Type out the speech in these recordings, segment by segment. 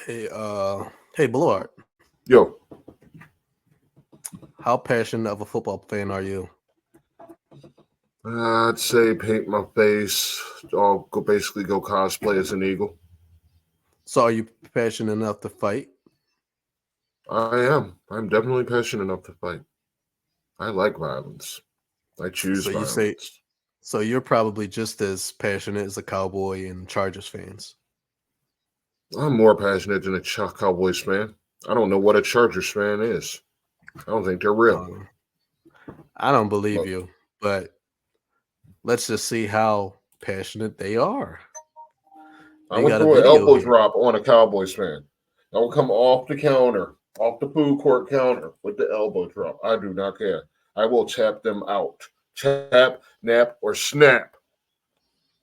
Hey, Boulevard. Yo, How passionate of a football fan are you? I'd say paint my face. I'll basically go cosplay as an eagle. So, are you passionate enough to fight? I am. I'm definitely passionate enough to fight. I like violence. I choose So you say, violence. so you're probably just as passionate as the Cowboy and Chargers fans. I'm more passionate than a Cowboys fan. I don't know what a Chargers fan is. I don't think they're real. Um, I don't believe But you, but let's just see how passionate they are. I We would got a throw an video elbow here. drop on a Cowboys fan. I will come off the counter, off the food court counter with the elbow drop. I do not care. I will tap them out. Tap, nap, or snap.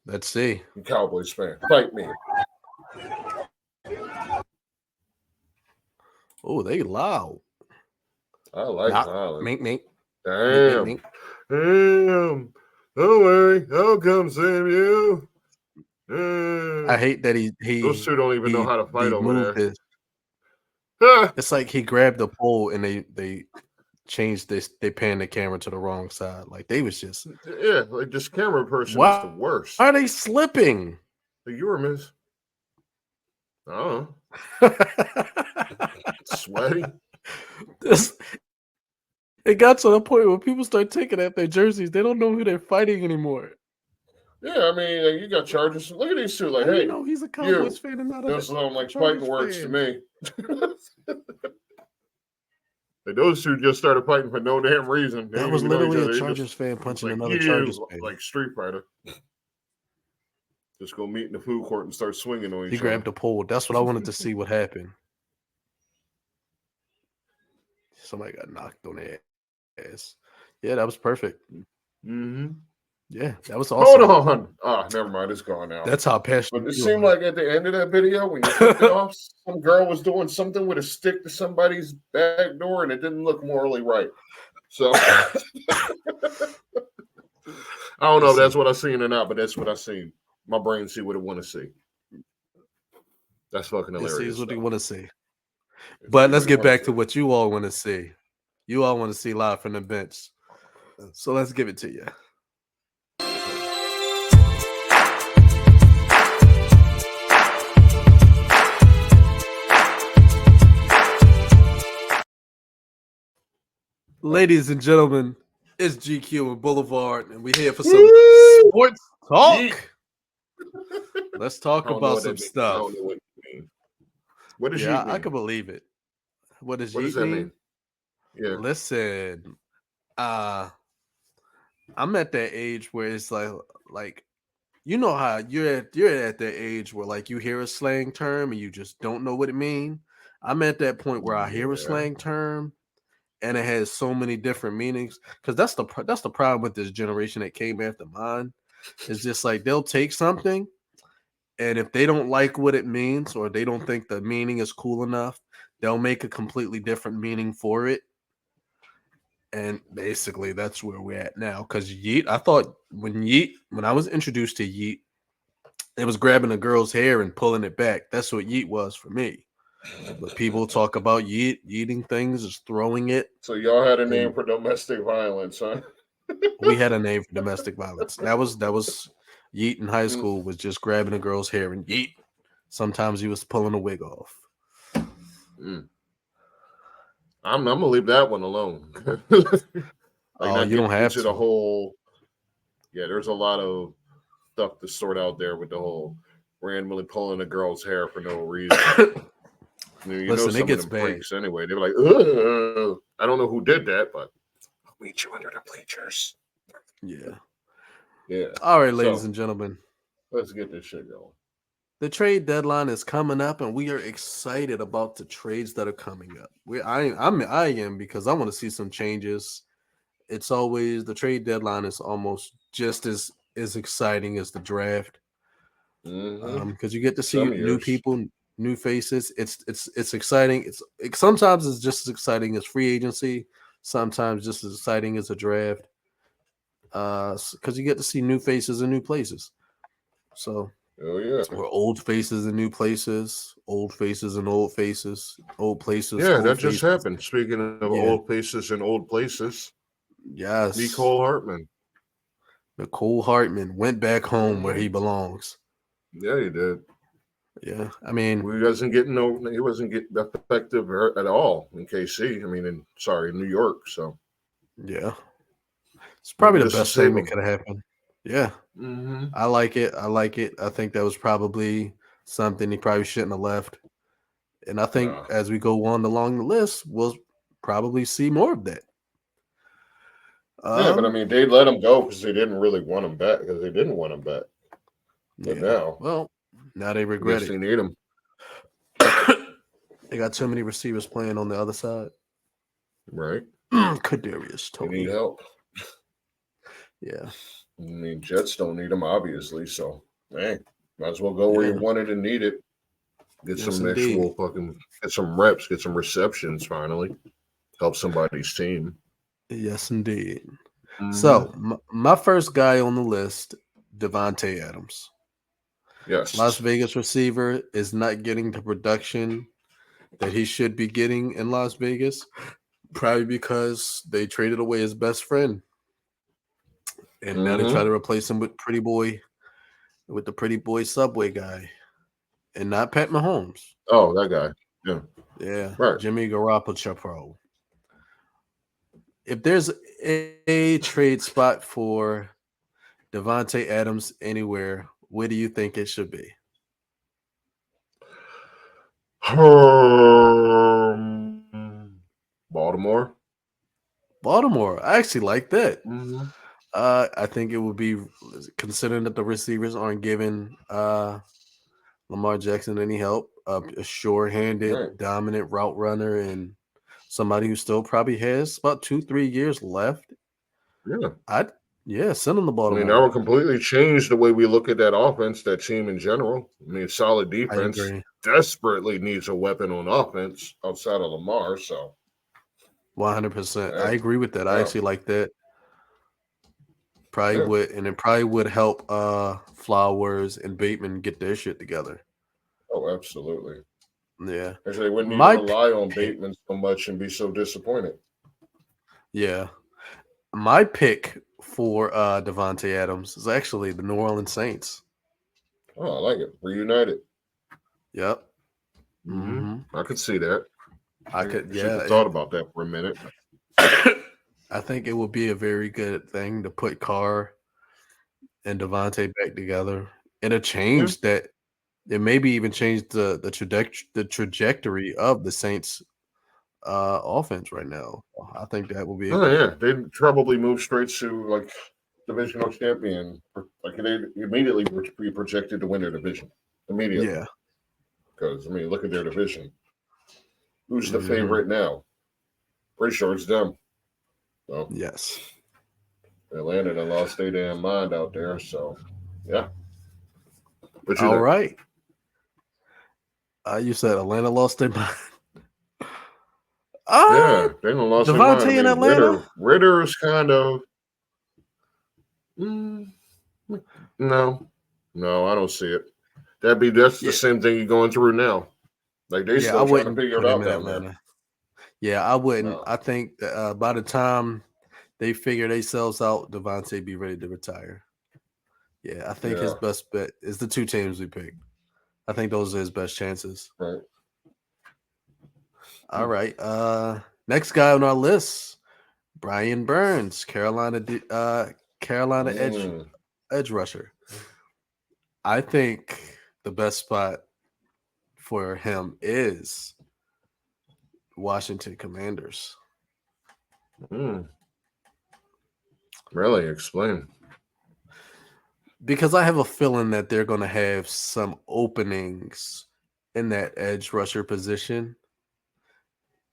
Let's see. You Cowboys fan, fight me. Oh, they loud. I like Not violence. mink mink mink mink Damn. mink. Damn. Don't worry. I'll come save you. I Damn. hate that he Those he two don't even know he how to fight he over moved there. this. Ah, It's like he grabbed the pole and they changed this. They panned the camera to the wrong side. Like they was just yeah, like this camera person is the why worst. are they slipping? Like, you were miss. Oh, sweaty. This it got to the point where people start taking out their jerseys. They don't know who they're fighting anymore. Yeah, I mean, like, you got Chargers. Look at these two. Like, How do you hey, know he's a Cowboys you. fan and not Those sound a like fighting Chargers words to fan? me. Like, those two just started fighting for no damn reason. They That didn't was even know each literally a other. They just Chargers fan it's punching like another Chargers you, fan. like Street Fighter. Just go meet in the food court and start swinging on He each other. grabbed the pole. That's what I wanted to see what happened. Somebody got knocked on their ass. Yeah, that was perfect. Mm-hmm. Yeah, that was Hold awesome. on. Ah, never mind. It's gone now. That's how But passionate it you seemed are. like at the end of that video, when you flipped it off, some girl was doing something with a stick to somebody's back door, and it didn't look morally right. So I don't know if that's Listen, what I seen or not, but that's what I seen. My brain see what it want to see. That's fucking it sees hilarious, what you though. want to see. It But see let's what it get want to back to see. what you all want to see. You all want to see live from the bench. So let's give it to you. Ladies and gentlemen, it's GQ and Boulevard, and we're here for some Woo! sports Yeet. talk. Let's talk I don't know about what some that means. I stuff. don't know what it means. What does Yeah, yeet I mean? can believe it. What does What does Yeet that mean? mean? Yeah. Listen, uh, I'm at that age where it's like you know how you're at that age where like you hear a slang term and you just don't know what it means. I'm at that point where I hear a Yeah. slang term and it has so many different meanings because that's the problem with this generation that came after mine. It's just like they'll take something and if they don't like what it means or they don't think the meaning is cool enough, they'll make a completely different meaning for it. And basically that's where we're at now. Cause Yeet, I thought when I was introduced to Yeet, it was grabbing a girl's hair and pulling it back. That's what Yeet was for me. But people talk about yeeting things is throwing it. So y'all had a name And for domestic violence, huh? we had a name for domestic violence. That was Yeet in high Mm, school was just grabbing a girl's hair and Yeet. Sometimes he was pulling a wig off. mm. I'm gonna leave that one alone. Like Oh, not you don't getting have into the to. whole. Yeah, there's a lot of stuff to sort out there with the whole randomly pulling a girl's hair for no reason. You know Listen, it some of gets them bad. freaks anyway. They're like, ugh. I don't know who did that, but I'll meet you under the bleachers. Yeah. Yeah. All right, ladies So and gentlemen. let's get this shit going. The trade deadline is coming up, and we are excited about the trades that are coming up. I am because I want to see some changes. It's always the trade deadline is almost just as exciting as the draft Mm-hmm. because you get to see Some new years. people, new faces. It's exciting. Sometimes it's just as exciting as free agency. Sometimes just as exciting as a draft because you get to see new faces and new places. So Oh yeah. Or old faces and new places, old faces and old faces, old places, Yeah, old that just faces. happened. Speaking of Yeah. old faces and old places, Yes. Nicole Hartman. Nicole Hartman went back home where he Mhm. belongs. Yeah, he did. Yeah. I mean, He wasn't getting effective at all in KC. I mean, in New York. So yeah. It's probably maybe the this will best thing save that him. could have happened. Yeah. Mm-hmm. I like it. I like it. I think that was probably something he probably shouldn't have left. And I think Nah. as we go on along the list, we'll probably see more of that. Yeah, but I mean, they let him go because they didn't really want him back. Because they didn't want him back. But Yeah. now, Well, now they I regret guess it. they need him. They got too many receivers playing on the other side. Right? Kadarius They need Tony. help. Yeah. I mean, Jets don't need him, obviously. So, hey, might as well go where you Yeah. wanted and need it. Get Yes, some indeed. get some reps, get some receptions finally. Help somebody's team. Yes, indeed. Mm-hmm. So, my first guy on the list, Devontae Adams. Las Yes. Vegas receiver is not getting the production that he should be getting in Las Vegas, probably because they traded away his best friend. And now they try Mm-hmm. to replace him with the pretty boy Subway guy, and not Pat Mahomes. Oh, that guy. Yeah. Yeah, Right. Jimmy Garoppolo. If there's a trade spot for Devontae Adams anywhere, where do you think it should be? Baltimore. Baltimore. I actually like that. Mm-hmm. I think it would be, considering that the receivers aren't giving Lamar Jackson any help, a Right. sure-handed, dominant route runner, and somebody who still probably has about 2-3 years left. Yeah. I'd send him to I mean, that Baltimore. would completely change the way we look at that offense, that team in general. I mean, solid I defense agree. desperately needs a weapon on offense outside of Lamar. So, 100%. I hey, agree with that. I yeah, actually like that. Probably yeah. would, and it probably would help Flowers and Bateman get their shit together. Oh, absolutely. Yeah. Actually, they wouldn't need to My rely on pick, Bateman so much and be so disappointed. yeah. My pick for Devontae Adams is actually the New Orleans Saints. Oh, I like it. Reunited. Yep. Mm-hmm. Hmm. I could see that. I could, Should yeah. have thought about that for a minute. I think it would be a very good thing to put Carr and Devontae back together, and a Yeah. change that it maybe even change the trajectory of the Saints offense right now. I think that will be a Oh, good yeah. thing. They'd probably move straight to like divisional champion. Like they immediately be projected to win their division. Immediately. Yeah. Because, I mean, look at their division. Who's the Hmm. favorite now? Pretty sure it's them. So Yes. Atlanta done lost their damn mind out there. So yeah. What you All think? right. You said Atlanta lost their mind. Uh Yeah, they done lost their mind. I Devontae in mean, Atlanta? Ritter is kind of mm, no, no, I don't see it. That's the Yeah. same thing you're going through now. Like they Yeah, I still trying to wouldn't figure put it him out in down there. Atlanta. Yeah, I wouldn't. No, I think that, by the time they figure themselves out, Devontae be ready to retire. Yeah, I think his yeah, best bet is the two teams we picked. I think those are his best chances. right. All right. Next guy on our list, Brian Burns, Carolina Mm, edge rusher. I think the best spot for him is Washington Commanders. mm. Really? Explain. Because I have a feeling that they're going to have some openings in that edge rusher position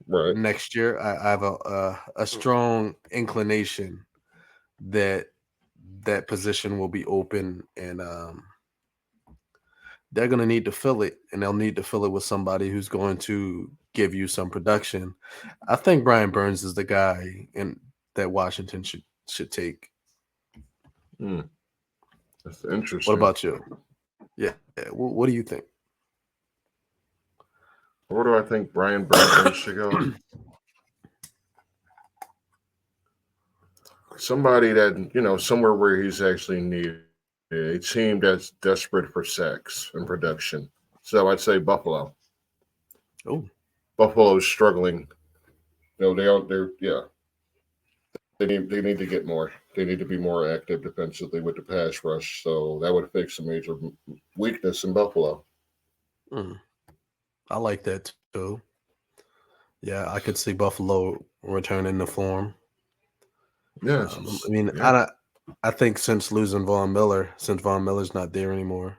Right. next year. I have a strong inclination that that position will be open, and they're going to need to fill it, and they'll need to fill it with somebody who's going to give you some production. I think Brian Burns is the guy in that Washington should take. Mm, that's What interesting. about you? Yeah. What do you think? Where do I think Brian Bradbury should go? Somebody that, somewhere where he's actually needed. A team that's desperate for sacks and production. So I'd say Buffalo. Oh, Buffalo's struggling. They need to get more. They need to be more active defensively with the pass rush. So that would fix a major weakness in Buffalo. I like that too. Yeah, I could see Buffalo returning to form. Yeah, I mean, yeah. I think since losing since Von Miller's not there anymore,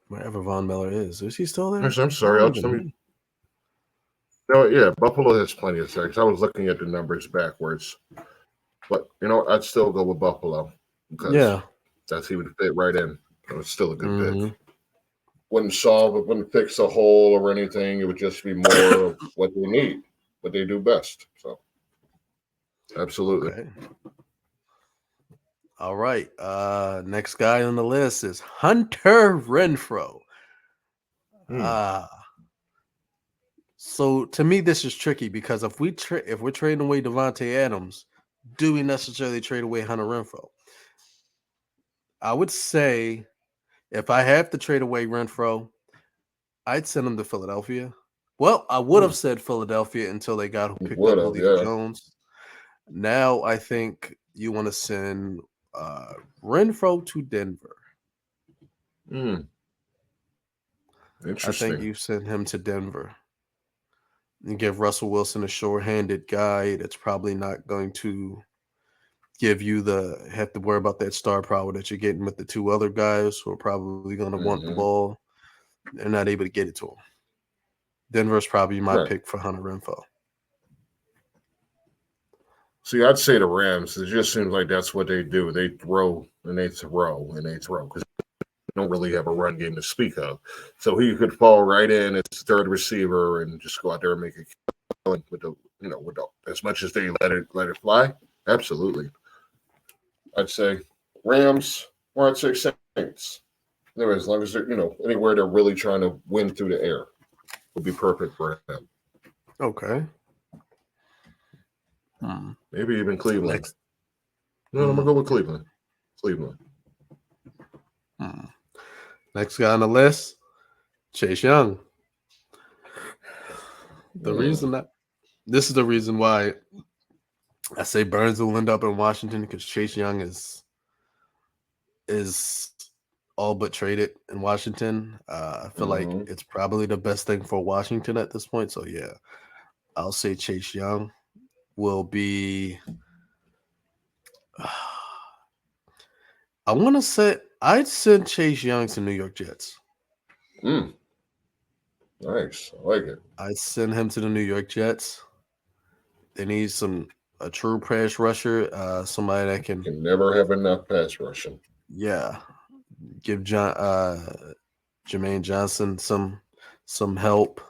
wherever Von Miller is he still there? Actually, I'm I sorry. don't I'll even tell me. know. No, yeah, Buffalo has plenty of sacks. I was looking at the numbers backwards, but I'd still go with Buffalo because Yeah. he would fit right in. It's still a good pick. Hmm. Wouldn't solve it, wouldn't fix a hole or anything. It would just be more of what they need, what they do best. So, absolutely. Okay. All right. Next guy on the list is Hunter Renfro. Hmm. So to me, this is tricky because if we're trading away Devontae Adams, do we necessarily trade away Hunter Renfro? I would say if I have to trade away Renfro, I'd send him to Philadelphia. Well, I would Hmm. have said Philadelphia until they got who picked Would up have, Julio yeah. Jones. Now I think you want to send Renfro to Denver. Hmm. I think Interesting. you send him to Denver and give Russell Wilson a sure-handed guy that's probably not going to give you have to worry about that star power that you're getting with the two other guys who are probably going to want the Hmm. ball. They're not able to get it to him. Denver's probably my Right. pick for Hunter Renfro. See, I'd say the Rams. It just seems like that's what they do. They throw and they throw and they throw because they don't really have a run game to speak of. So he could fall right in as third receiver and just go out there and make a killing with as much as they let it fly. Absolutely, I'd say Rams or I'd say Saints. Anyway, as long as they're anywhere they're really trying to win through the air would be perfect for him. Okay. Maybe even Cleveland. Next. No, I'm gonna go with Cleveland. Cleveland. Next guy on the list, Chase Young. This is the reason why I say Burns will end up in Washington because Chase Young is all but traded in Washington. I feel like it's probably the best thing for Washington at this point. So yeah, I'll say Chase Young will be. I want to say I'd send Chase Young to New York Jets. Nice, I like it. I'd send him to the New York Jets. They need a true pass rusher, somebody that can Never have enough pass rushing. give Jermaine Johnson some help.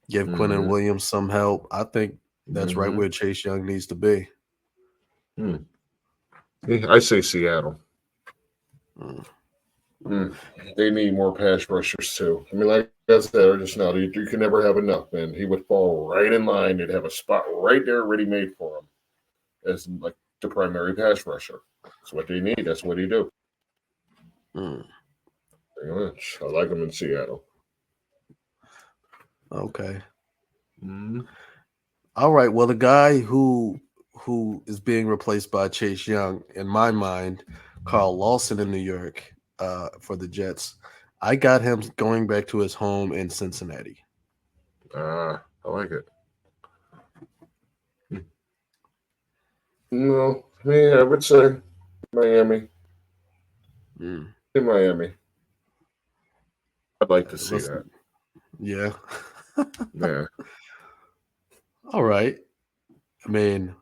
Give Quinnen Williams some help. I think that's right where Chase Young needs to be. I say Seattle. They need more pass rushers too. I mean, like I said, just now, you can never have enough, man. He would fall right in line. They'd have a spot right there ready made for him as like the primary pass rusher. That's what they need. That's what he do. Pretty much. I like him in Seattle. Okay. All right. Well, the guy who is being replaced by Chase Young, in my mind, Carl Lawson in New York for the Jets. I got him going back to his home in Cincinnati. I like it. No, I would say Miami. In Miami. I'd like to see that. Yeah. Yeah. All right. I mean,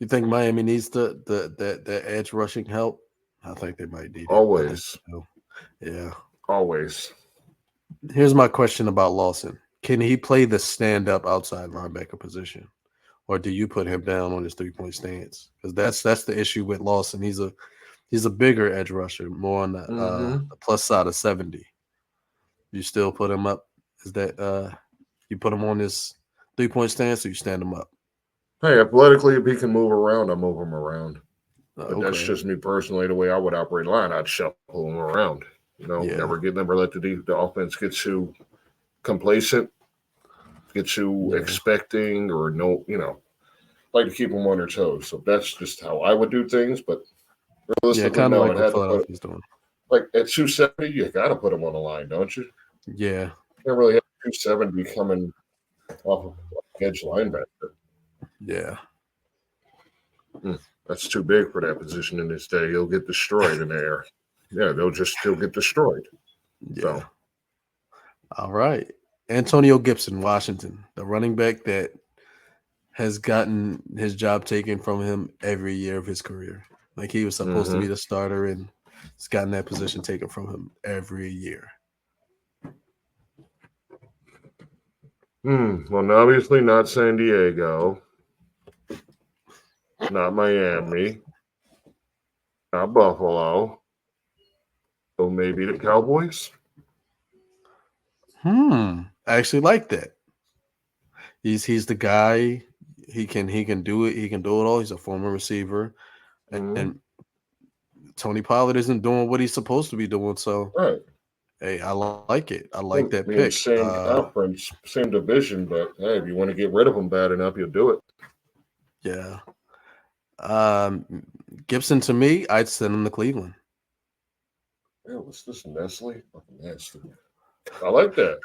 you think Miami needs the edge rushing help? I think they might need it. Always. Yeah. Always. Here's my question about Lawson. Can he play the stand-up outside linebacker position? Or do you put him down on his 3-point stance? Because that's the issue with Lawson. He's He's a bigger edge rusher, more on the plus side of 70. You still put him up? Is that you put him on this 3-point stance, or you stand him up? Hey, athletically, if he can move around, I move him around. But that's Okay. just me personally, the way I would operate line. I'd shuffle him around. Yeah. Never let the offense get too complacent, get you expecting or like to keep them on their toes. So that's just how I would do things. But realistically, kind of no, like it what had to put Philadelphia's doing. like at 270, you got to put them on the line, don't you? Yeah. You can't really have 270 coming off of edge linebacker. Yeah. That's too big for that position in this day. He'll get destroyed in the air. Yeah, they'll get destroyed. Yeah. So. All right. Antonio Gibson, Washington, the running back that has gotten his job taken from him every year of his career. Like he was supposed to be the starter, and he's gotten that position taken from him every year. Well, obviously not San Diego, not Miami, not Buffalo. So maybe the Cowboys. I actually like that. He's the guy. He can do it. He can do it all. He's a former receiver, and Tony Pollard isn't doing what he's supposed to be doing. So, right. Hey, I like it. I like that I mean, pick. same conference, same division, but hey, if you want to get rid of them bad enough, you'll do it. Yeah. Gibson, to me, I'd send him to Cleveland. Yeah, what's this, Nestle? Nasty. I like that.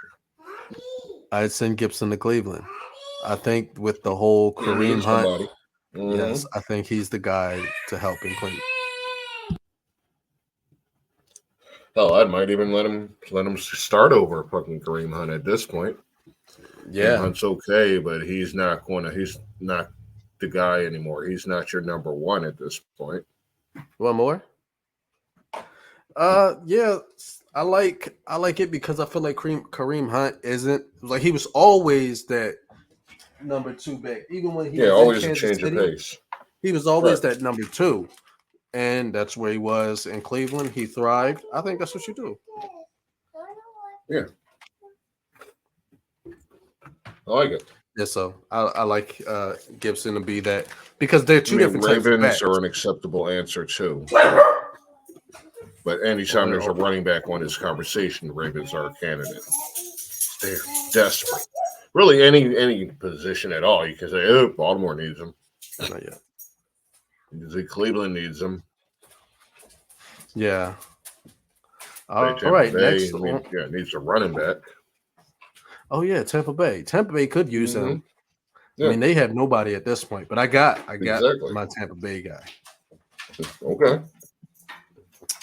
I'd send Gibson to Cleveland. I think with the whole Kareem Hunt, yes, I think he's the guy to help in Cleveland. Hell, I might even let him start over fucking Kareem Hunt at this point. Yeah, Kareem Hunt's okay, but he's not the guy anymore. He's not your number one at this point. One more? Yeah, I like it because I feel like Kareem Hunt isn't like he was always that number 2 back. Even when he was always in a change City, of pace. He was always that number 2. And that's where he was in Cleveland. He thrived. I think that's what you do. Yeah. I like it. Yeah, so I like Gibson to be that because they're two different types of backs. Ravens are an acceptable answer too. But anytime there's a running back on this conversation, the Ravens are a candidate. They're desperate. Really, any position at all. You can say, oh, Baltimore needs them. Not yet. You can say Cleveland needs them. Yeah. All right. Next, needs a running back. Oh yeah, Tampa Bay. Tampa Bay could use him. Yeah. I mean, they have nobody at this point, but I got exactly. my Tampa Bay guy. Okay.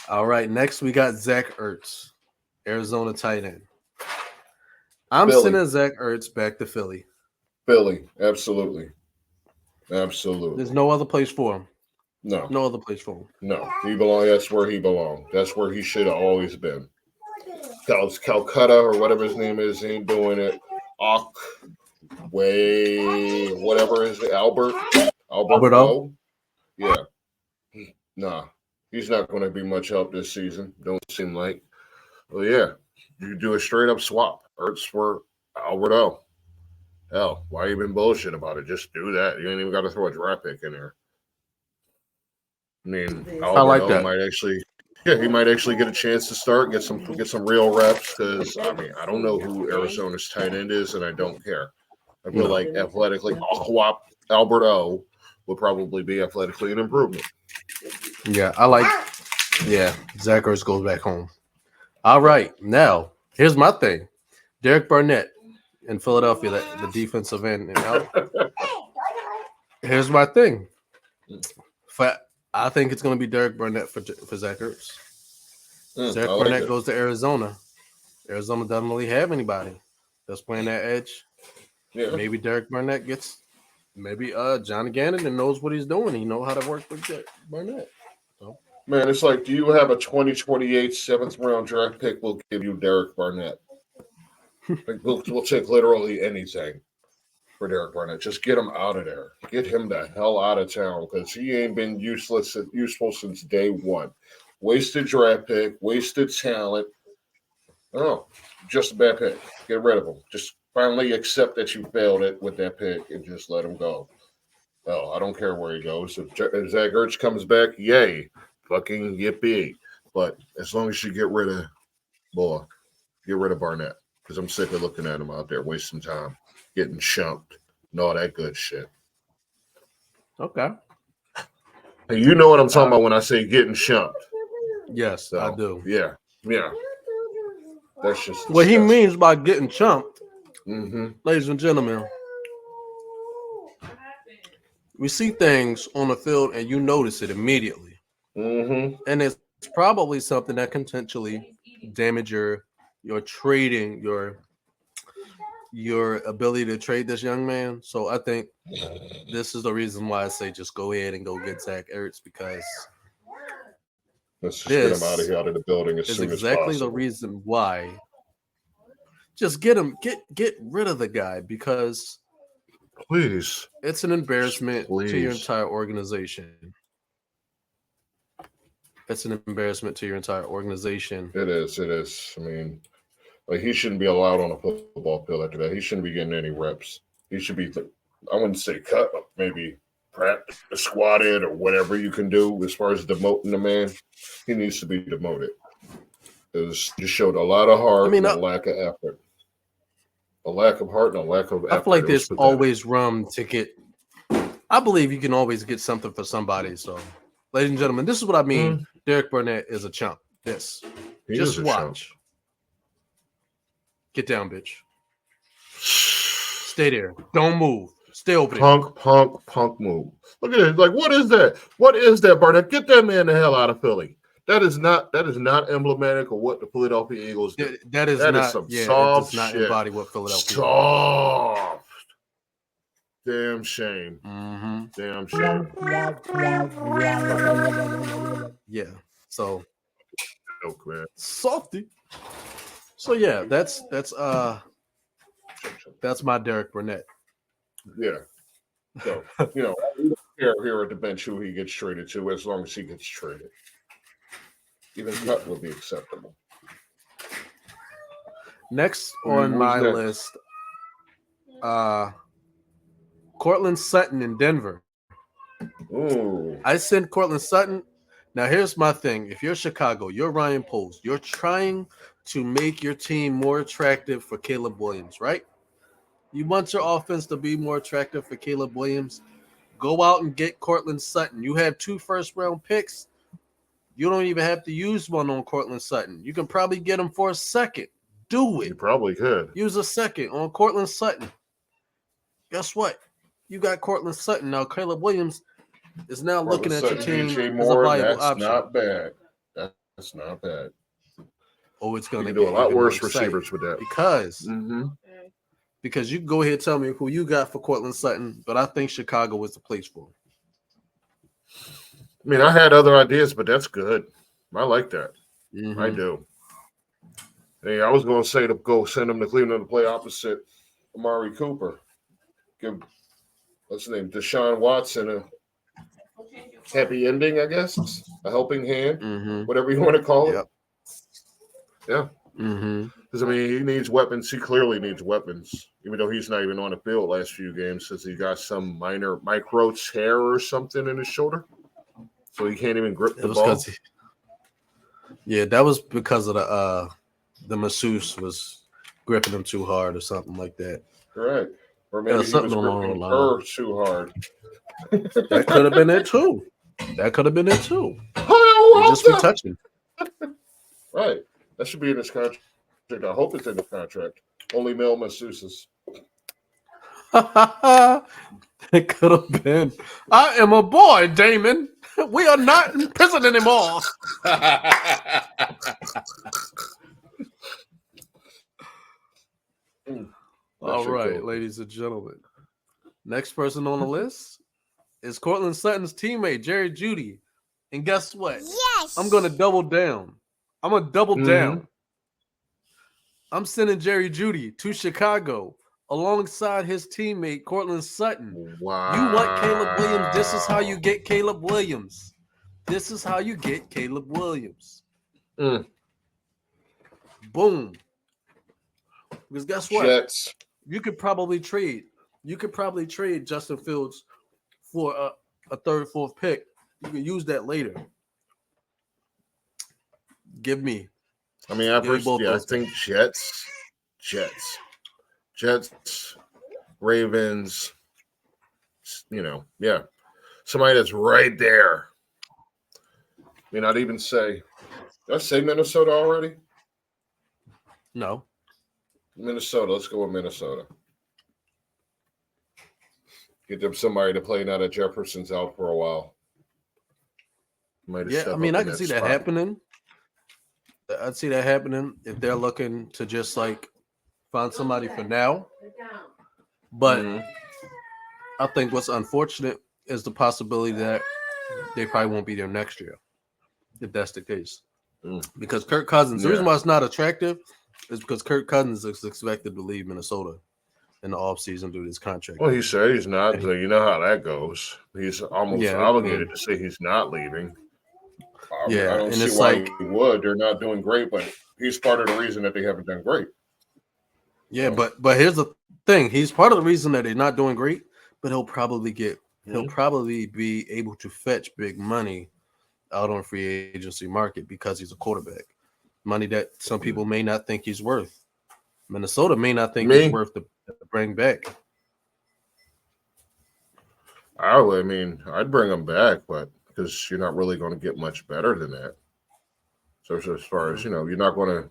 All right. Next, we got Zach Ertz, Arizona tight end. I'm sending Zach Ertz back to Philly. Philly, absolutely. Absolutely. There's no other place for him. No. No other place for him. No. That's where he belonged. That's where he should have always been. Calcutta or whatever his name is, he ain't doing it. Whatever is it? Albert O? Yeah. Nah. He's not going to be much help this season. Don't seem like. Well, yeah. You do a straight up swap. Ertz for Albert O. Hell, why you been bullshit about it? Just do that. You ain't even got to throw a draft pick in there. I mean, Albert like O that. he might actually get a chance to start, get some real reps. Because I mean, I don't know who Arizona's tight end is, and I don't care. I feel like athletically, Albert O would probably be athletically an improvement. Yeah, Zach Ertz goes back home. All right, now here's my thing. Derek Barnett in Philadelphia, the defensive end. Here's my thing. I think it's going to be Derek Barnett for Zach Ertz. Zach Barnett goes to Arizona. Arizona doesn't really have anybody that's playing that edge. Yeah. Maybe Derek Barnett maybe Johnny Gannon knows what he's doing. He knows how to work with Barnett. So. Man, it's like, do you have a 2028 7th round draft pick? We'll give you Derek Barnett. We'll take literally anything. for Derek Barnett. Just get him out of there. Get him the hell out of town because he ain't been useful since day one. Wasted draft pick, wasted talent. Oh, just a bad pick. Get rid of him. Just finally accept that you failed it with that pick and just let him go. Oh, I don't care where he goes. If Zach Ertz comes back, yay. Fucking yippee. But as long as you get rid of Barnett. Because I'm sick of looking at him out there wasting time, getting chumped, and all that good shit. Okay. Hey, you know what I'm talking about when I say getting chumped. Yes, So, I do. Yeah. That's just what he means by getting chumped, mm-hmm. ladies and gentlemen. We see things on the field and you notice it immediately. Mm-hmm. And it's probably something that can potentially damage your trading, your ability to trade this young man. So I think this is the reason why I say just go ahead and go get Zach Ertz, because let's just get him out of the building as soon as possible. Exactly the reason why. Just get him, get rid of the guy, because please, it's an embarrassment to your entire organization. It's an embarrassment to your entire organization. It is. I mean, like, he shouldn't be allowed on a football field after that. He shouldn't be getting any reps. He should be, I wouldn't say cut, but maybe practice, squatted, or whatever you can do as far as demoting the man. He needs to be demoted. He just showed a lot of heart and a lack of effort. A lack of heart and a lack of effort. I feel like there's always room to get. I believe you can always get something for somebody. So, ladies and gentlemen, this is what I mean. Derek Barnett is a chump. Just watch. Chump. Get down, bitch. Stay there. Don't move. Stay over there. Punk move. Look at it. Like, what is that? What is that, Barnett? Get that man the hell out of Philly. That is not emblematic of what the Philadelphia Eagles do. That is some soft it does not embody what Philadelphia soft. Damn shame. Mm-hmm. Damn shame. Yeah. So man. Softy. So yeah, that's my Derek Barnett. Yeah. So, we don't care here at the bench who he gets traded to, as long as he gets traded. Even cut would be acceptable. Next on my list, Courtland Sutton in Denver. Ooh. I sent Courtland Sutton. Now, here's my thing. If you're Chicago, you're Ryan Poles. You're trying to make your team more attractive for Caleb Williams, right? You want your offense to be more attractive for Caleb Williams. Go out and get Courtland Sutton. You have 2 first-round picks. You don't even have to use one on Courtland Sutton. You can probably get him for a second. Do it. You probably could. Use a second on Courtland Sutton. Guess what? You got Courtland Sutton. Now, Caleb Williams is now looking at your team as a viable option. Not bad. That's not bad. Oh, it's going to do a lot worse receivers with that. Because you can go ahead and tell me who you got for Courtland Sutton, but I think Chicago was the place for him. I mean, I had other ideas, but that's good. I like that. Mm-hmm. I do. Hey, I was going to say to go send him to Cleveland to play opposite Amari Cooper. Give, what's his name, Deshaun Watson a happy ending, I guess. A helping hand, whatever you want to call it. Yep. Yeah. Because, I mean, he needs weapons. He clearly needs weapons, even though he's not even on the field last few games since he got some minor micro tear or something in his shoulder. So he can't even grip the ball. That was because of the masseuse was gripping him too hard or something like that. Right. Or maybe he was gripping her too hard. That could have been it too. Oh, just be touching. Right. That should be in his contract. I hope it's in the contract. Only male masseuses. It could have been. I am a boy, Damon. We are not in prison anymore. All right, ladies and gentlemen. Next person on the list is Courtland Sutton's teammate, Jerry Jeudy. And guess what? Yes. I'm going to double down. down. I'm sending Jerry Jeudy to Chicago alongside his teammate Cortland Sutton. Wow. You want Caleb Williams? This is how you get Caleb Williams. This is how you get Caleb Williams. Mm. Boom. Because guess what? Jets. You could probably trade Justin Fields for a third, fourth pick. You can use that later. Give me. I mean, I think Jets, Ravens, somebody that's right there. I mean, I'd even say, did I say Minnesota already? No. Minnesota. Let's go with Minnesota. Get them somebody to play now that Jefferson's out for a while. Yeah, I mean, I can see that happening. I'd see that happening if they're looking to just like find somebody for now. But I think what's unfortunate is the possibility that they probably won't be there next year, if that's the case. Because Kirk Cousins, the reason why it's not attractive is because Kirk Cousins is expected to leave Minnesota in the offseason due to his contract. Well, he said he's not. You know how that goes. He's almost obligated to say he's not leaving. I don't see why he would. They're not doing great, but he's part of the reason that they haven't done great. Yeah, but here's the thing. He's part of the reason that they're not doing great, but he'll probably be able to fetch big money out on free agency market because he's a quarterback. Money that some people may not think he's worth. Minnesota may not think he's worth to bring back. I'd bring him back, but because you're not really going to get much better than that. So as far as you're not going to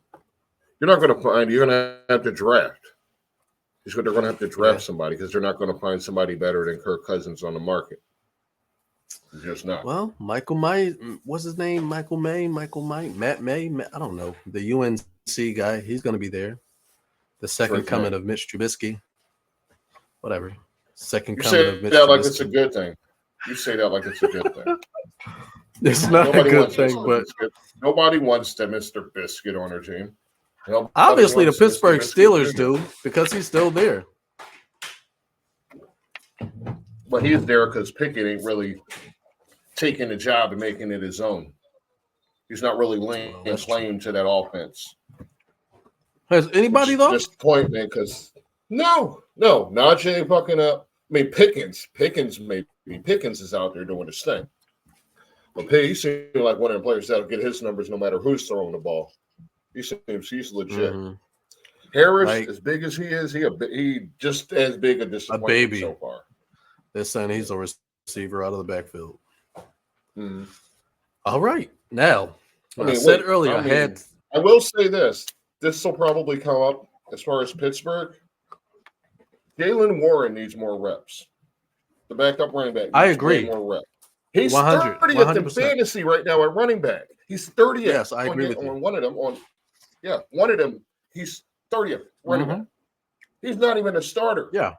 have to draft. They're going to have to draft somebody because they're not going to find somebody better than Kirk Cousins on the market. It's just not. Well, Michael May, what's his name? Matt May. I don't know. The UNC guy, he's going to be there. The second coming of Mitch Trubisky. Whatever. Second coming of Mitch Trubisky. Like it's a good thing. You say that like it's a good thing. It's not a good thing, but nobody wants that Mr. Biscuit on their team. Obviously, the Pittsburgh Steelers do because he's still there. But he's there because Pickett ain't really taking the job and making it his own. He's not really laying claim to that offense. Has anybody though? Disappointment because Najee fucking up. I mean, Pickens is out there doing his thing. But he seems like one of the players that'll get his numbers no matter who's throwing the ball. He seems he's legit. Harris, as big as he is, he just as big a disappointment baby so far. They're saying he's a receiver out of the backfield. All right, now I said earlier, I will say this. This will probably come up as far as Pittsburgh. Jaylen Warren needs more reps. The backup running back. I agree. More reps. He's 30th in fantasy right now at running back. He's 30th. Yes, I agree with you. On one of them. One of them. He's 30th running back. He's not even a starter. Yeah,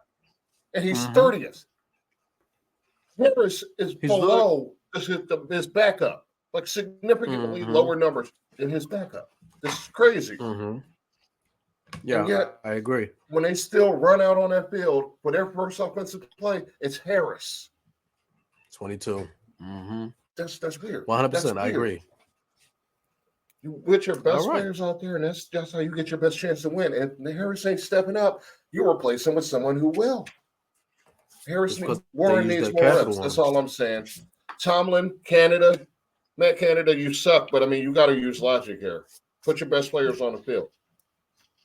and he's 30th. Harris is below his backup, like significantly lower numbers than his backup. This is crazy. Yeah, yet, I agree. When they still run out on that field for their first offensive play, it's Harris. 22. That's weird. 100%. I agree. You with your best players out there, and that's how you get your best chance to win. And the Harris ain't stepping up. You replace him with someone who will. Warren needs more reps. That's all I'm saying. Tomlin, Matt Canada, you suck, but you got to use logic here. Put your best players on the field.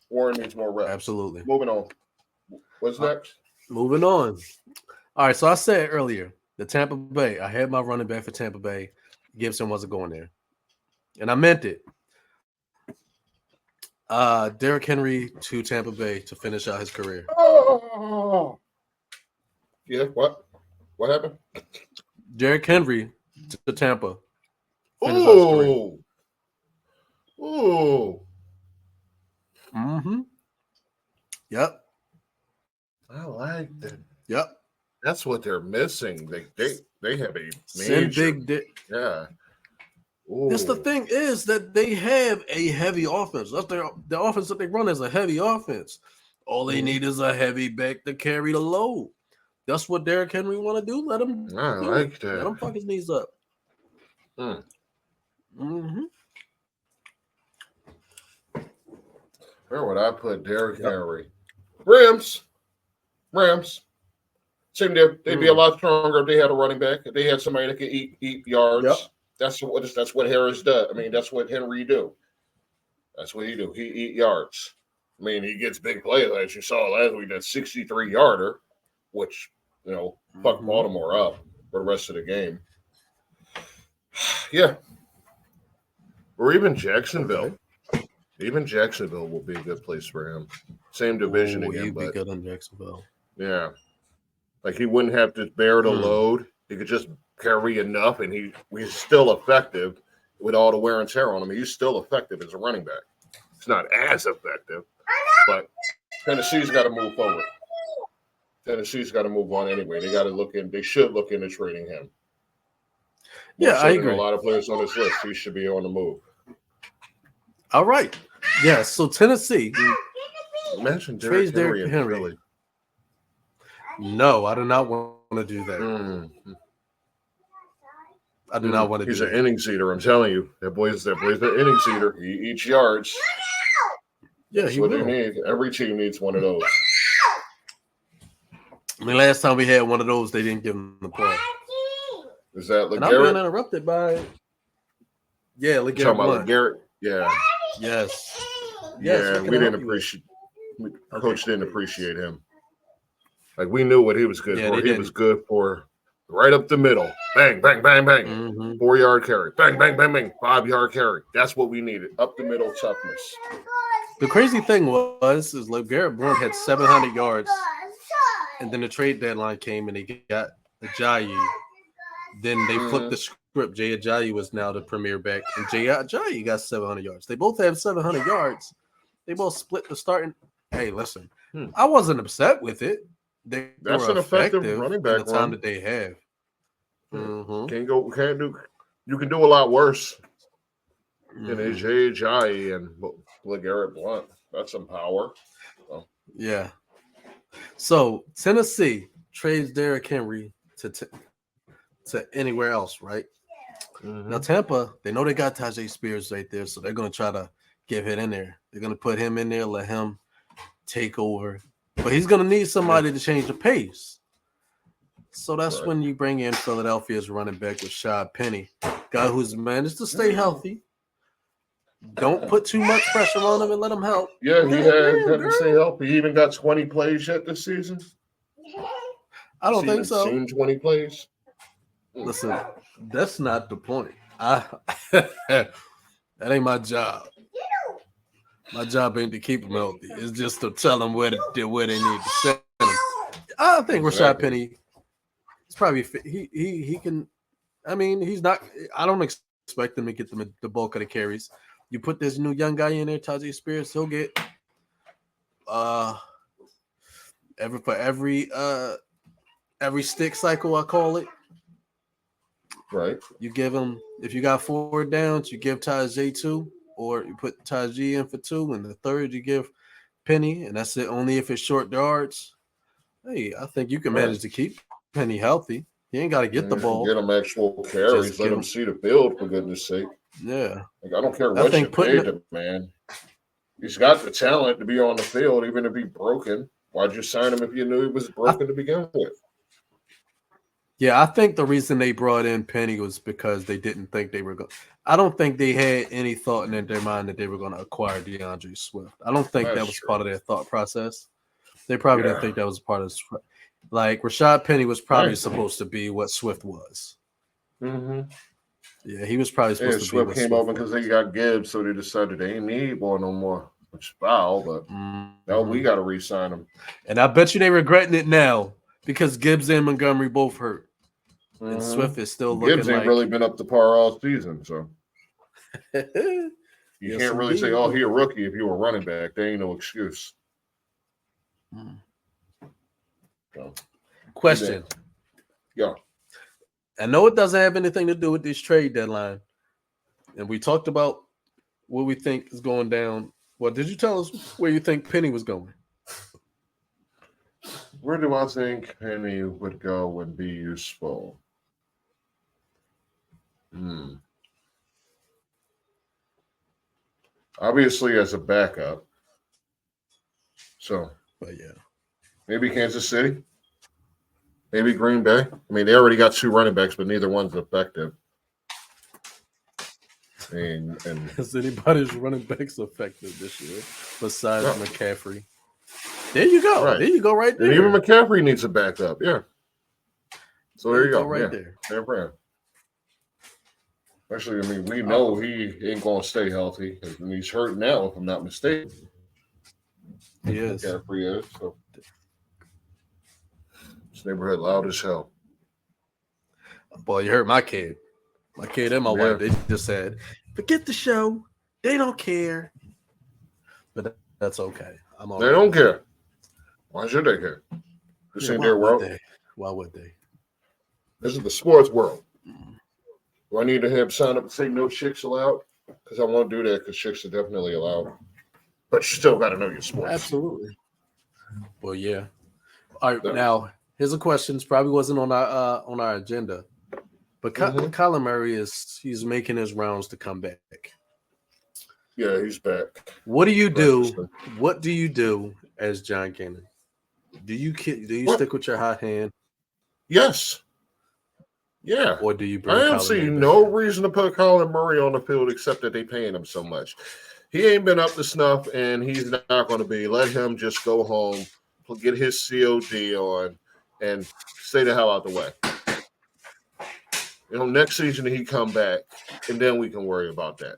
Warren needs more reps. Absolutely. Moving on. What's next? Moving on. All right, so I said earlier, the Tampa Bay, I had my running back for Tampa Bay. Gibson wasn't going there. And I meant it. Derrick Henry to Tampa Bay to finish out his career. Oh. Yeah, what? What happened? Derrick Henry to Tampa. Ooh. Yep. I like that. Yep. That's what they're missing. They have a major. Yeah. Just the thing is that they have a heavy offense. That's the offense that they run is a heavy offense. All they need is a heavy back to carry the load. That's what Derrick Henry want to do. Let him I do like it. that. Let him fuck his knees up. Mm. Mm-hmm. Where would I put Derrick Yep. Henry? Rams. They'd be a lot stronger if they had a running back. If they had somebody that could eat yards. Yep. That's what Harris does. I mean, that's what Henry do. That's what he do. He eat yards. I mean, he gets big plays, as you saw last week, that 63-yarder, which, fucked Baltimore up for the rest of the game. Yeah. Or even Jacksonville. Okay. Even Jacksonville will be a good place for him. Same division again, He'd be but good in Jacksonville. yeah. Like he wouldn't have to bear the load. He could just carry enough, and he's still effective with all the wear and tear on him. He's still effective as a running back. It's not as effective, but Tennessee's got to move forward. Tennessee's got to move on anyway. They got to look in. They should look into trading him. Yeah, I agree. A lot of players on this list, he should be on the move. All right. Yeah. So Tennessee. Imagine Derrick Henry in Philly. No, I do not want to do that. I do not want to do that. He's an innings eater, I'm telling you. That boy's an innings eater. He eats yards. Yeah, that's what they need. Every team needs one of those. I mean, last time we had one of those, they didn't give him the play. Is that LeGarrette? And I'm being interrupted by LeGarrette Blount. LeGarrette? Yeah. Yes. Yeah, we didn't appreciate. Coach didn't appreciate him. Like we knew what he was good for. He was good for right up the middle. Bang, bang, bang, bang. 4-yard carry. Bang, bang, bang, bang. 5-yard carry. That's what we needed. Up the middle toughness. The crazy thing was LeGarrette Blount had 700 yards, and then the trade deadline came and he got Ajayi. Then they flipped the script. Jay Ajayi was now the premier back, and Jay Ajayi got 700 yards. They both have 700 yards. They both split the starting. Hey, listen, I wasn't upset with it. That's an effective running back in the time that they have. You can do a lot worse than AJ Ajayi and LeGarrette Blount. That's some power. So. Yeah. So Tennessee trades Derrick Henry to anywhere else, right? Now Tampa, they know they got Tyjae Spears right there, so they're going to try to give it in there. They're going to put him in there, let him take over. But he's going to need somebody to change the pace. So that's when you bring in Philadelphia's running back with Rashad Penny, guy who's managed to stay healthy. Don't put too much pressure on him and let him help. Yeah, he had to stay healthy. He even got 20 plays yet this season. I don't think so. Seen 20 plays. Listen, that's not the point. That ain't my job. My job ain't to keep them healthy. It's just to tell them where they need to send them. I think Rashad Penny is probably he can. I mean, he's not. I don't expect him to get the bulk of the carries. You put this new young guy in there, Tyjae Spears, he'll get every stick cycle, I call it. Right. You give him, if you got 4 downs, you give Tyjae 2, or you put Tyjae in for 2, and the third you give Penny, and that's it. Only if it's short yards. Hey, I think you can manage to keep Penny healthy. He ain't got to get the ball. Get him actual carries. Let him see the field, for goodness sake. Yeah. Like, I don't care what you paid him, man. He's got the talent to be on the field, even if he's broken. Why'd you sign him if you knew he was broken to begin with? Yeah, I think the reason they brought in Penny was because they didn't think they were going. I don't think they had any thought in their mind that they were going to acquire DeAndre Swift. I don't think that was part of their thought process. They probably didn't think that was part of. Like Rashad Penny was probably supposed to be what Swift was. Yeah, he was probably supposed to Swift be. Swift came over because they got Gibbs, so they decided they ain't need one no more. Which is foul, but now we got to re-sign him. And I bet you they regretting it now because Gibbs and Montgomery both hurt. And Swift is still looking Gibbs ain't really been up to par all season, so you can't really say, "Oh, he a rookie." If you were running back, there ain't no excuse. So, question. Yeah. I know it doesn't have anything to do with this trade deadline, and we talked about what we think is going down. Well, did you tell us where you think Penny was going? Where do I think Penny would go and be useful? Hmm. Obviously, as a backup. So But yeah, maybe Kansas City, maybe Green Bay. I mean, they already got two running backs, but neither one's effective. And is anybody's running backs effective this year besides no, McCaffrey? There you go. right. There you go. Right And even there. McCaffrey needs a backup. Yeah. So There there you you go. go. Right Yeah. there. Fair brand. Actually, I mean, we Uh, know he ain't going to stay healthy. And he's hurt now, if I'm not mistaken. he is. McCaffrey is. So this neighborhood loud as hell. Boy, you hurt my kid. My kid and my wife. They just said, "Forget the show. They don't care." But that's okay. I'm all They right. don't care. Why should they care? This ain't why their would world. they? Why would they? This is the sports world. Do I need to have sign up and say no chicks allowed? Because I won't do that because chicks are definitely allowed. But you still got to know your sports. Absolutely. Well, yeah. All right. Yeah. Now, here's a question. Probably wasn't on our agenda, but Kyler Murray he's making his rounds to come back. Yeah, he's back. What do you do? What do you do as John Cannon? Do you stick with your hot hand? Yes. Yeah. Or do you bring I am Kyler seeing Murray no back? reason to put Colin Murray on the field except that they paying him so much. He ain't been up to snuff, and he's not going to be. Let him just go home, get his COD on, and stay the hell out the way. Next season he come back, and then we can worry about that.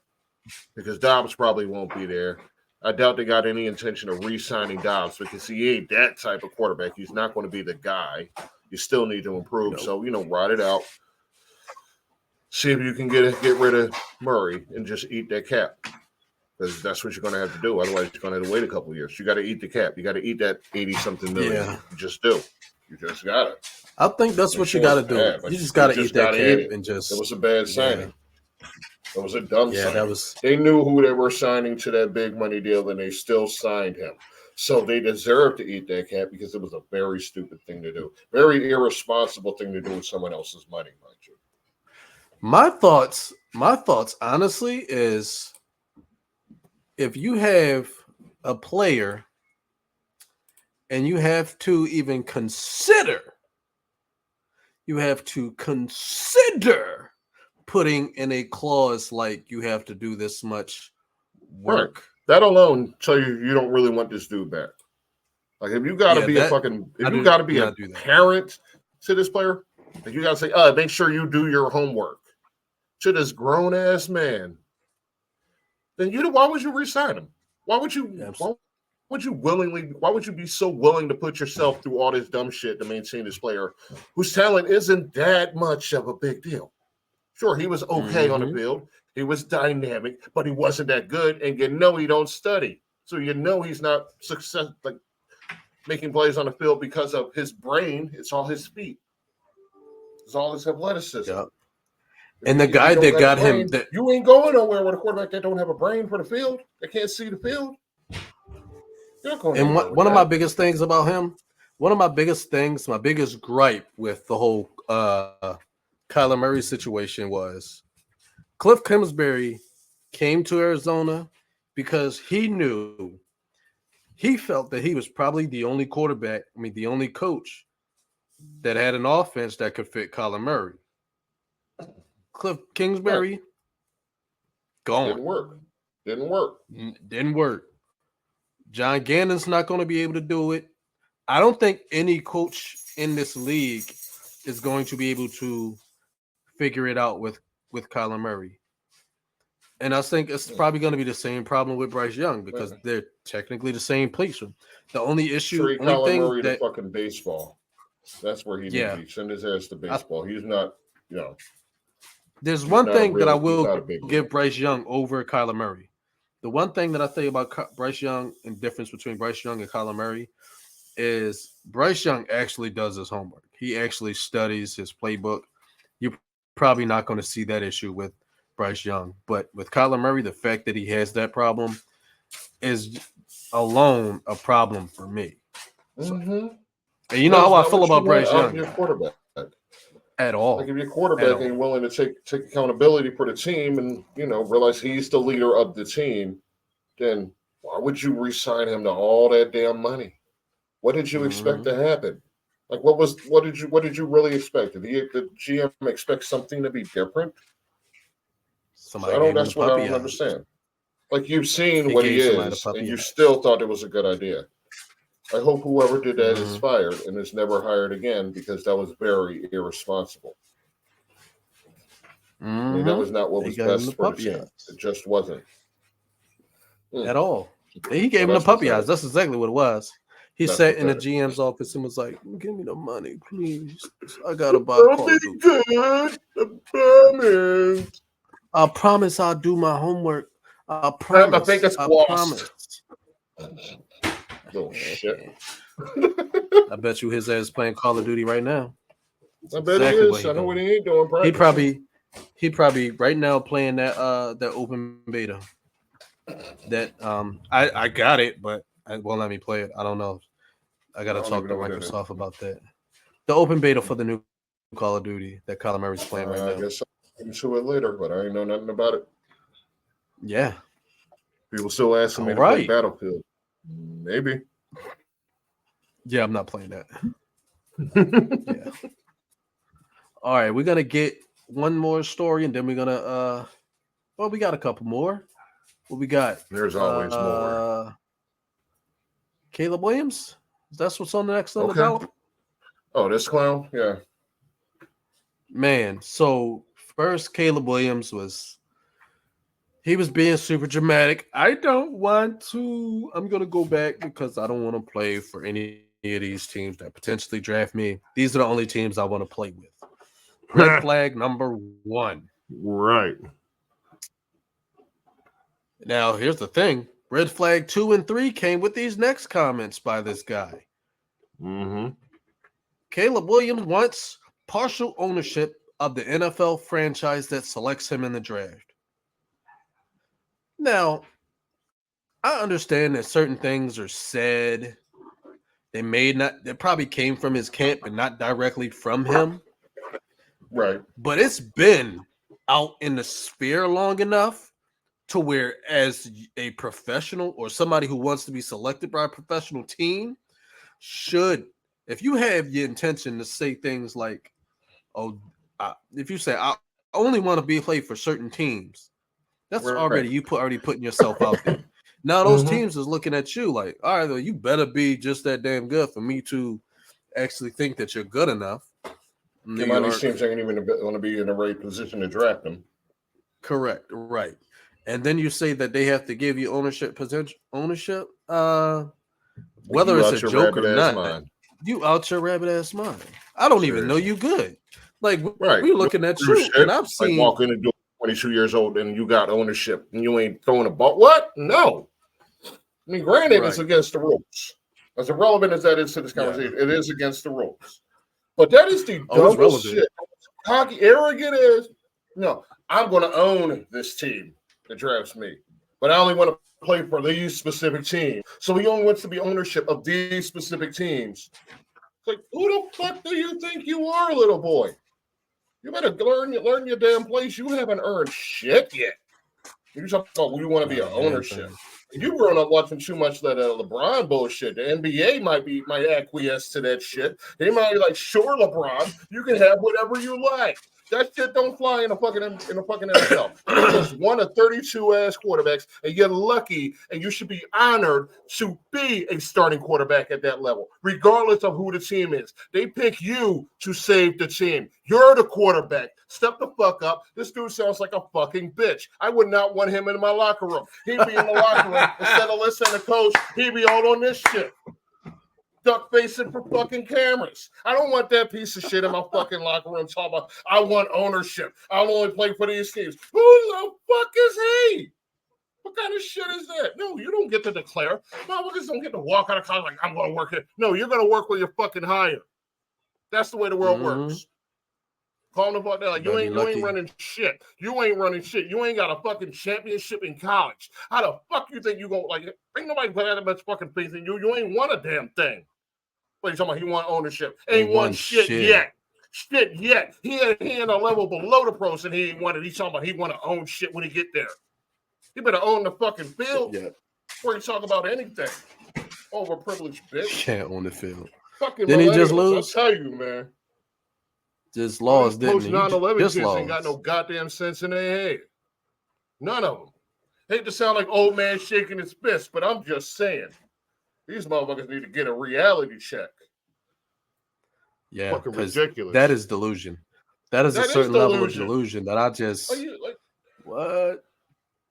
Because Dobbs probably won't be there. I doubt they got any intention of re-signing Dobbs because he ain't that type of quarterback. He's not going to be the guy. You still need to improve. Nope. So, ride it out. See if you can get rid of Murray and just eat that cap. Because that's what you're going to have to do. Otherwise, you're going to have to wait a couple of years. You got to eat the cap. You got to eat that 80-something million. Yeah. You just do. You just got it. I think that's what you got to do. You just got to eat that cap and just. It was a bad signing. It was a dumb signing. They knew who they were signing to that big money deal, and they still signed him. So they deserve to eat that cap because it was a very stupid thing to do. Very irresponsible thing to do with someone else's money, mind you. My thoughts, honestly, is if you have a player and you have to even consider putting in a clause like you have to do this much work. Right. That alone tell you don't really want this dude back. Like if you got to be a parent to this player, like you got to say, make sure you do your homework to this grown ass man. Then why would you re-sign him? Why would you? Why would you be so willing to put yourself through all this dumb shit to maintain this player whose talent isn't that much of a big deal? Sure, he was okay on the field. He was dynamic, but he wasn't that good. And he don't study. So he's not making plays on the field because of his brain. It's all his feet. It's all his athleticism. Yep. And the guy that got him, you ain't going nowhere with a quarterback that don't have a brain for the field. They can't see the field. And one of my biggest things about him, my biggest gripe with the whole Kyler Murray situation was Cliff Kingsbury came to Arizona because he felt that he was probably the only coach that had an offense that could fit Kyler Murray. Cliff Kingsbury, gone. Didn't work. John Gannon's not going to be able to do it. I don't think any coach in this league is going to be able to figure it out with Kyler Murray. And I think it's probably going to be the same problem with Bryce Young because they're technically the same place. The only issue, Kyler Murray to fucking baseball. That's where he needs to be. Send his ass to baseball. He's not, There's one thing that I will give Bryce Young over Kyler Murray. The one thing that I think about Bryce Young and difference between Bryce Young and Kyler Murray is Bryce Young actually does his homework. He actually studies his playbook. You're probably not going to see that issue with Bryce Young. But with Kyler Murray, the fact that he has that problem is alone a problem for me. So, And you know how I feel about Bryce Bryce Young. Young. Your quarterback. At all. Like if your quarterback ain't willing to take accountability for the team and realize he's the leader of the team, then why would you re-sign him to all that damn money? What did you expect to happen? Like what did you really expect? Did the GM expect something to be different? That's what I don't understand. Like you've seen what he is, and you still thought it was a good idea. I hope whoever did that is fired and is never hired again because that was very irresponsible. I mean, that was not what was best for the team. It just wasn't. At all. He gave him the puppy eyes. That's exactly what it was. He sat in the GM's office and was like, "Give me the money, please. I gotta buy Call of Duty. Good. I promise I'll do my homework. I promise. I think it's lost. Oh shit! I bet you his ass is playing Call of Duty right now. I bet he is. I know what he ain't doing. He probably right now playing that open beta. That I got it, but it won't let me play it. I don't know. I gotta talk to Microsoft about that. The open beta for the new Call of Duty that Kyler Murray's playing right now. I guess I'll get to it later, but I ain't know nothing about it. Yeah. People still asking me to play Battlefield. Maybe. Yeah, I'm not playing that. Yeah. All right, we're gonna get one more story, and then we're gonna we got a couple more. What we got? There's always more. Caleb Williams? That's what's on the next on the ballot? Oh, this clown? Yeah. Man, so first Caleb Williams was being super dramatic. I'm going to go back because I don't want to play for any of these teams that potentially draft me. These are the only teams I want to play with. Red flag number 1. Right. Now, here's the thing. Red flag 2 and 3 came with these next comments by this guy. Mm-hmm. Caleb Williams wants partial ownership of the NFL franchise that selects him in the draft. Now, I understand that certain things are said. They probably came from his camp and not directly from him. Right. But it's been out in the sphere long enough to where as a professional or somebody who wants to be selected by a professional team if you have your intention to say things like, if you say, I only want to play for certain teams, that's already putting yourself out there. Now those teams is looking at you like, all right, well, you better be just that damn good for me to actually think that you're good enough. These teams ain't even going to be in the right position to draft them. Correct, right. And then you say that they have to give you ownership, whether it's a joke or not. You out your rabbit ass mind. I don't even know you good. Like we're looking at you, and I've seen walk in the door, 22 years old, and you got ownership, and you ain't throwing a ball. What? No. I mean, granted, it's against the rules. As irrelevant as that is to this conversation, it is against the rules. But that is the dumbest shit. Cocky, arrogant is. No, I'm going to own this team that drafts me, but I only want to play for these specific teams. So he only wants to be ownership of these specific teams. It's like, who the fuck do you think you are, little boy? You better learn your damn place. You haven't earned shit yet. You talking about you want to be an ownership. You grown up watching too much of that LeBron bullshit. The NBA might acquiesce to that shit. They might be like, sure, LeBron, you can have whatever you like. That shit don't fly in the fucking NFL. You're just one of 32 ass quarterbacks, and you're lucky, and you should be honored to be a starting quarterback at that level, regardless of who the team is. They pick you to save the team. You're the quarterback. Step the fuck up. This dude sounds like a fucking bitch. I would not want him in my locker room. He'd be in the locker room instead of listening to coach. He'd be all on this shit. Duck facing for fucking cameras. I don't want that piece of shit in my fucking locker room talking about I want ownership. I'll only play for these teams. Who the fuck is he? What kind of shit is that? No, you don't get to declare. Motherfuckers don't get to walk out of college like I'm going to work here. No, you're going to work with your fucking hire. That's the way the world works. Call them about that. Like, you ain't running shit. You ain't running shit. You ain't got a fucking championship in college. How the fuck you think you going to, like, ain't nobody put that much fucking faith in you. You ain't won a damn thing. But he's talking about he want ownership. He Ain't won won shit shit. yet. Shit yet. He in a level below the pros, and he ain't won it. He's talking about he want to own shit when he get there. He better own the fucking field Yeah, before you talk about anything. Overprivileged bitch. can't own the field. Fucking Didn't he just millennials, lose? I'll tell you, man. Just lost, didn't Post he? 9/11 Just kids lost. ain't got no goddamn sense in their head. None of them. Hate to sound like old man shaking his fist, but I'm just saying. These motherfuckers need to get a reality check. Yeah, Fucking because ridiculous. that is delusion. That is a That is certain level of delusion. delusion that I just Are you like what?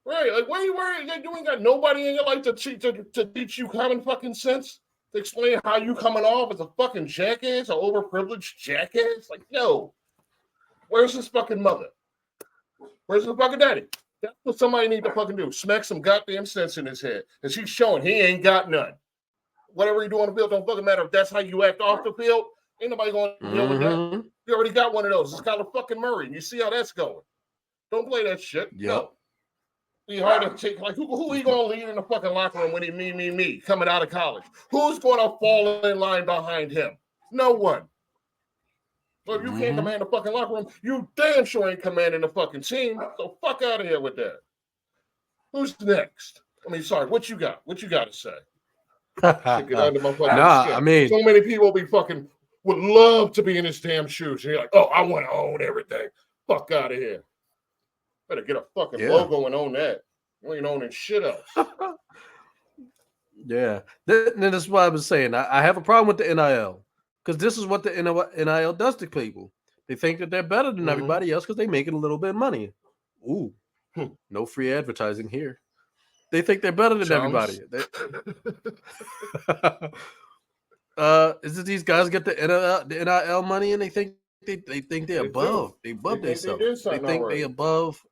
right? Like, why are you worried? Like, you ain't got nobody in your life to teach you common fucking sense, to explain how you coming off as a fucking jackass, an overprivileged jackass. Like, yo, where's his fucking mother? Where's his fucking daddy? That's what somebody need to fucking do. Smack some goddamn sense in his head, and he's showing he ain't got none. Whatever you do on the field don't fucking matter. If that's how you act off the field, ain't nobody gonna deal with that. Mhm. You already got one of those. It's Kyler fucking Murray. And you see how that's going. Don't play that shit. Yep. No. Be hard to take. Like, who he gonna lead in the fucking locker room when he me coming out of college? Who's gonna fall in line behind him? No one. Well, if you can't command the fucking locker room, you damn sure ain't commanding the fucking team. So fuck out of here with that. Who's next? I mean, sorry, what you got? What you got to say? Get under my fucking skin. I mean, so many people be fucking would love to be in his damn shoes. And you're like, oh, I want to own everything. Fuck out of here. Better get a fucking logo and own that. You ain't owning shit else. Yeah. That's why I was saying I have a problem with the NIL. Because this is what the NIL does to people. They think that they're better than everybody else because they make it a little bit of money. Ooh, no free advertising here. They think they're better than everybody. Is it these guys get the NIL money and they think they're above? They above themselves. They think they above.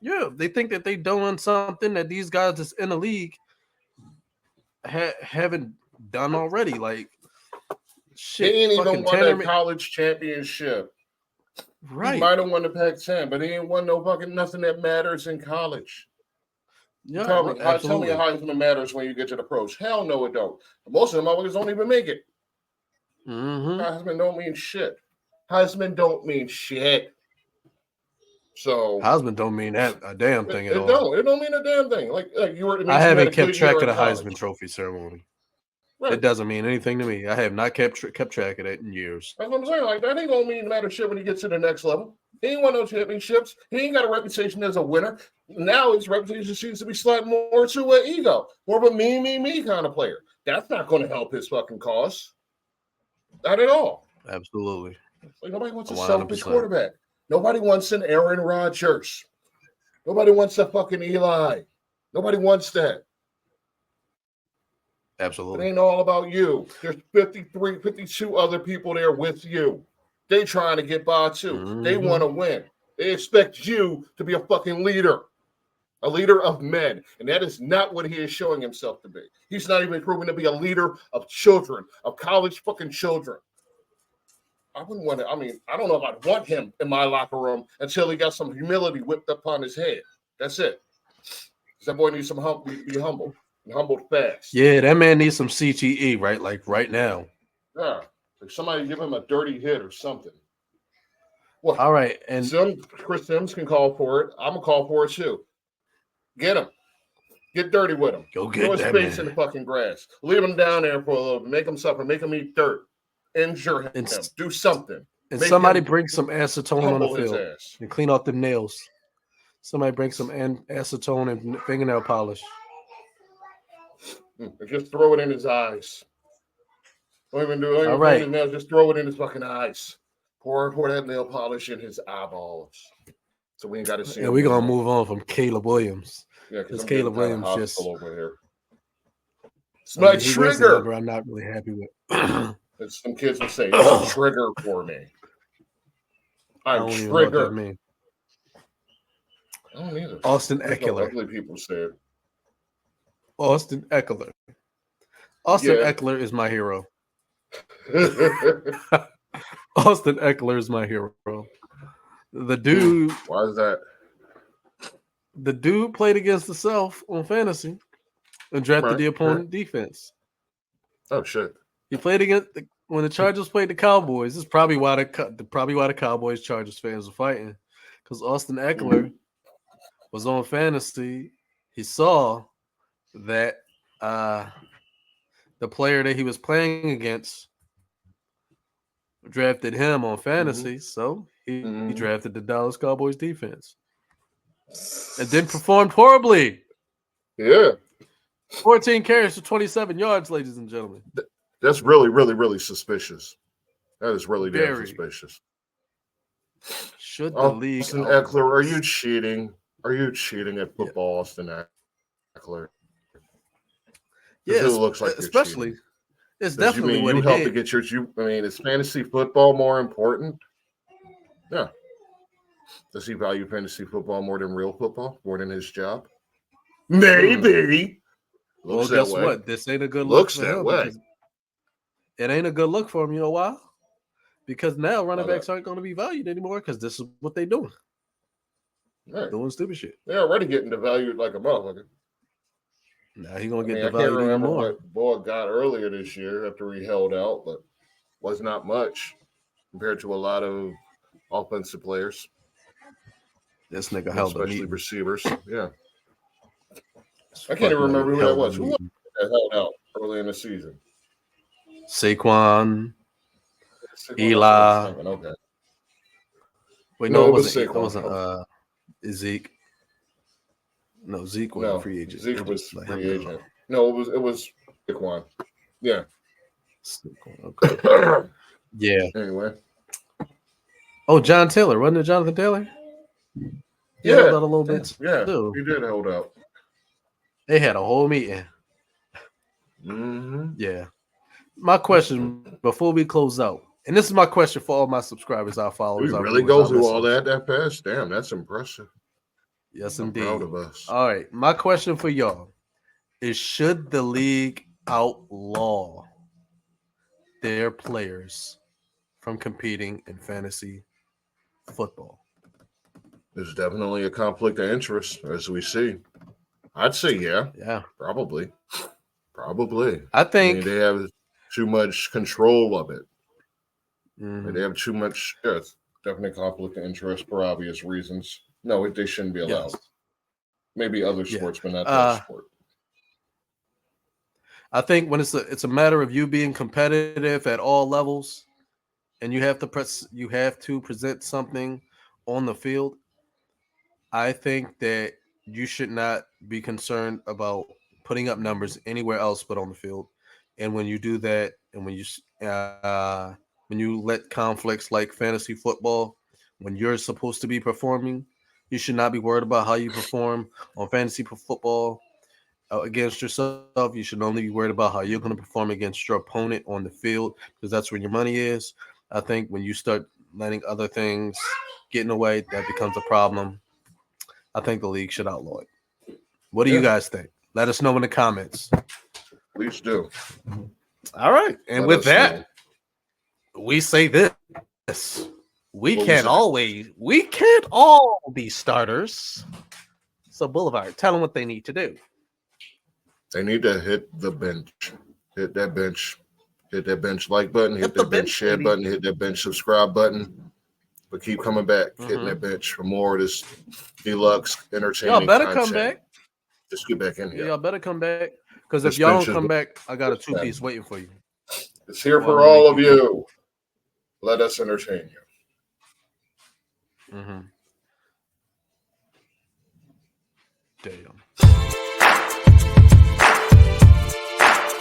Yeah, they think that they doing something that these guys that's in the league haven't done already. Like shit, he ain't even won a college championship. Right. He might have won the Pac-10, but he ain't won no fucking nothing that matters in college. Yeah, tell me how Heisman matters when you get to the pros. Hell no, it don't. Most of them motherfuckers don't even make it. Heisman don't mean shit. Heisman don't mean shit. So Heisman don't mean that a damn thing at all. It don't mean a damn thing. Like you were. I haven't kept track of the Heisman Trophy ceremony. Right. It doesn't mean anything to me. I have not kept track of that in years. That's what I'm saying. Like that ain't gonna mean matter shit when he gets to the next level. He ain't won no championships. He ain't got a reputation as a winner. Now his reputation seems to be slightly more to an ego, more of a me kind of player. That's not going to help his fucking cause. Not at all. Absolutely. Like nobody wants a selfish quarterback. Nobody wants an Aaron Rodgers. Nobody wants a fucking Eli. Nobody wants that. Absolutely. It ain't all about you. There's 53, 52 other people there with you. They trying to get by too. They want to win. They expect you to be a fucking leader. A leader of men. And that is not what he is showing himself to be. He's not even proven to be a leader of children, of college fucking children. I wouldn't want to, I don't know if I'd want him in my locker room until he got some humility whipped up on his head. That's it. That boy needs some be humble. And humbled fast. Yeah, that man needs some CTE, right? Like right now. Yeah. Like somebody give him a dirty hit or something. Well, all right. And Chris Sims can call for it. I'm going to call for it too. Get him. Get dirty with him. Go get his that face man. in the fucking grass. Leave him down there for a little bit. Make him suffer. Make him eat dirt. Injure him. Do something. And somebody bring some acetone on the field and clean off the nails. Somebody bring some acetone and fingernail polish. Just throw it in his eyes. Don't even do it. All right. Nails, just throw it in his fucking eyes. Pour that nail polish in his eyeballs. So we ain't got to see. And we're gonna move on from Caleb Williams. Yeah, because Caleb Williams just over here. It's my trigger. I'm not really happy with. As some kids would say, it's a trigger for me. I'm trigger. I don't either. Austin Eckler. Ugly people say it. Austin Eckler. Austin Eckler is my hero. Austin Eckler is my hero. The dude. Why is that? The dude played against himself on fantasy and drafted the opponent defense. Oh shit! He played against when the Chargers played the Cowboys, this is probably why the Cowboys Chargers fans are fighting, because Austin Eckler was on fantasy. He saw that the player that he was playing against drafted him on fantasy, so he drafted the Dallas Cowboys defense, and then performed horribly. Yeah, 14 carries for 27 yards, ladies and gentlemen. that's really, really, really suspicious. That is really damn Very. suspicious. Should the league Austin Eckler, are you cheating? Are you cheating at football, Austin Eckler? Yeah, it looks like especially. Cheating. It's definitely what you he help did. to get is fantasy football more important? Yeah. Does he value fantasy football more than real football, more than his job? Maybe. Well, guess what? This ain't a good look for him. Because it ain't a good look for him. You know why? Because now running backs aren't going to be valued anymore because this is what they're doing. Right. Doing stupid shit. They're already getting devalued like a motherfucker. Now he's going to get devalued I can't remember more. what Boyd got earlier this year after he held out, but was not much compared to a lot of offensive players. This nigga held a especially meeting. Receivers. Yeah. I can't even remember who that was. Who was that held out early in the season? Saquon. Eli. Okay. Wait, no, it wasn't. It wasn't Zeke. No, Zeke wasn't free agent. Zeke was free agent. No, it was Saquon. Yeah. Okay. Yeah. Anyway. Oh, John Taylor. Wasn't it Jonathan Taylor? He held out a little bit. Yeah, he did hold out. They had a whole meeting. Mm-hmm. Yeah. My question before we close out, and this is my question for all my subscribers, our followers. We really go through all that fast? Damn, that's impressive. Yes, I'm indeed. proud of us. All right. My question for y'all is, should the league outlaw their players from competing in fantasy football? There's definitely a conflict of interest, as we see. I'd say yeah, probably. I think they have too much control of it. Mm-hmm. They have too much. Yes, definitely conflict of interest for obvious reasons. No, they shouldn't be allowed. Yes. Maybe other sports, but not that sport. I think when it's a matter of you being competitive at all levels, and you have to present something on the field. I think that you should not be concerned about putting up numbers anywhere else but on the field. And when you do that, and when you let conflicts like fantasy football, when you're supposed to be performing, you should not be worried about how you perform on fantasy football against yourself. You should only be worried about how you're going to perform against your opponent on the field, because that's where your money is. I think when you start letting other things get in the way, that becomes a problem. I think the league should outlaw it. What do you guys think? Let us know in the comments. Please do. All right. And with that, we say this. We can't all be starters. So Boulevard, tell them what they need to do. They need to hit the bench. Hit that bench. Hit that bench like button. Hit that bench share button. Hit that bench subscribe button. But keep coming back. Hitting that bench for more of this deluxe entertainment. Y'all better come back. Just get back in here. Y'all better come back. Because if y'all don't come back, I got a 2-piece waiting for you. It's here for all of you. Let us entertain you. Damn.